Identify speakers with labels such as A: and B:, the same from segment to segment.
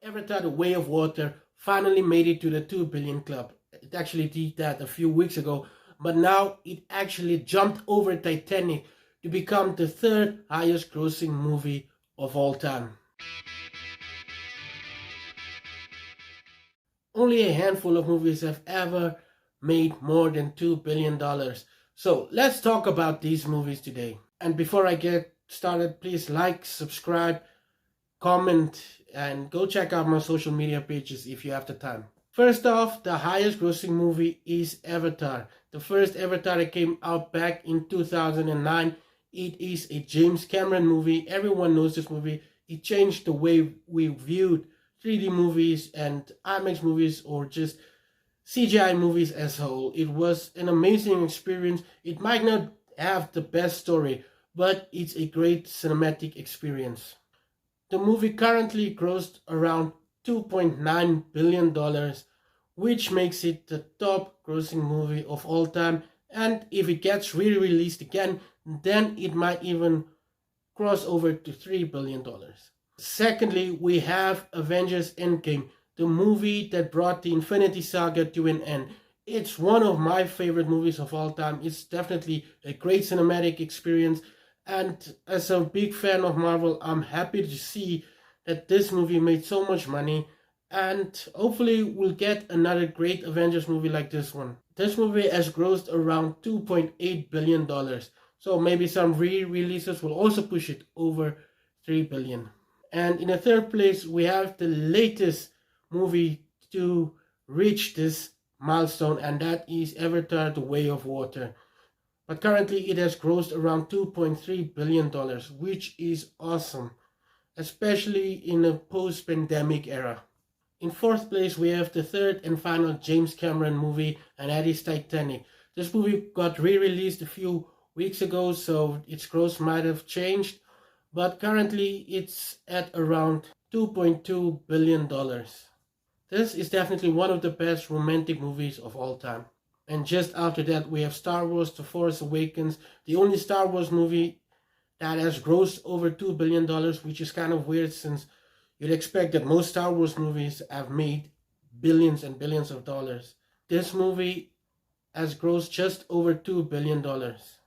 A: Avatar: The Way of Water finally made it to the 2 billion club. It actually did that a few weeks ago, but now it actually jumped over Titanic to become the third highest grossing movie of all time. Only a handful of movies have ever made more than $2 billion. So let's talk about these movies today. And before I get started, please like, subscribe, comment, and go check out my social media pages if you have the time. First off, the highest grossing movie is Avatar. The first Avatar that came out back in 2009. It is a James Cameron movie. Everyone knows this movie. It changed the way we viewed 3D movies and IMAX movies, or just CGI movies as a whole. It was an amazing experience. It might not have the best story, but it's a great cinematic experience. The movie currently grossed around $2.9 billion, which makes it the top grossing movie of all time. And if it gets re-released again, then it might even cross over to $3 billion. Secondly, we have Avengers Endgame, the movie that brought the Infinity Saga to an end. It's one of my favorite movies of all time. It's definitely a great cinematic experience. And as a big fan of Marvel, I'm happy to see that this movie made so much money. And hopefully we'll get another great Avengers movie like this one. This movie has grossed around $2.8 billion. So maybe some re-releases will also push it over $3 billion. And in the third place, we have the latest movie to reach this milestone, and that is Avatar: The Way of Water. But currently it has grossed around $2.3 billion, which is awesome, especially in a post-pandemic era. In fourth place, we have the third and final James Cameron movie, and that is Titanic. This movie got re-released a few weeks ago, so its gross might have changed, but currently it's at around $2.2 billion. This is definitely one of the best romantic movies of all time. And just after that, we have Star Wars: The Force Awakens, the only Star Wars movie that has grossed over $2 billion, which is kind of weird since you'd expect that most Star Wars movies have made billions and billions of dollars. This movie has grossed just over $2 billion.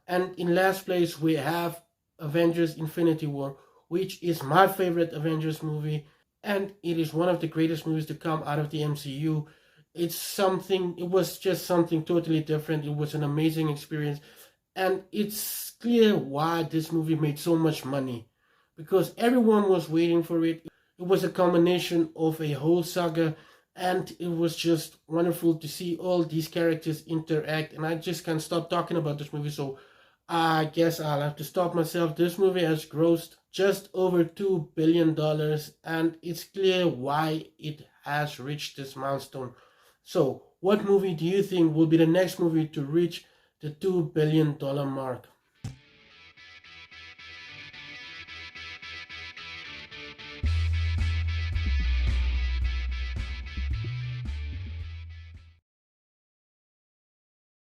A: And in last place, we have Avengers: Infinity War, which is my favorite Avengers movie, and it is one of the greatest movies to come out of the MCU. It was just something totally different. It was an amazing experience, and it's clear why this movie made so much money, because everyone was waiting for it. It was a combination of a whole saga, and it was just wonderful to see all these characters interact, and I just can't stop talking about this movie, so I guess I'll have to stop myself. This movie has grossed just over $2 billion, and it's clear why it has reached this milestone. So, what movie do you think will be the next movie to reach the $2 billion mark?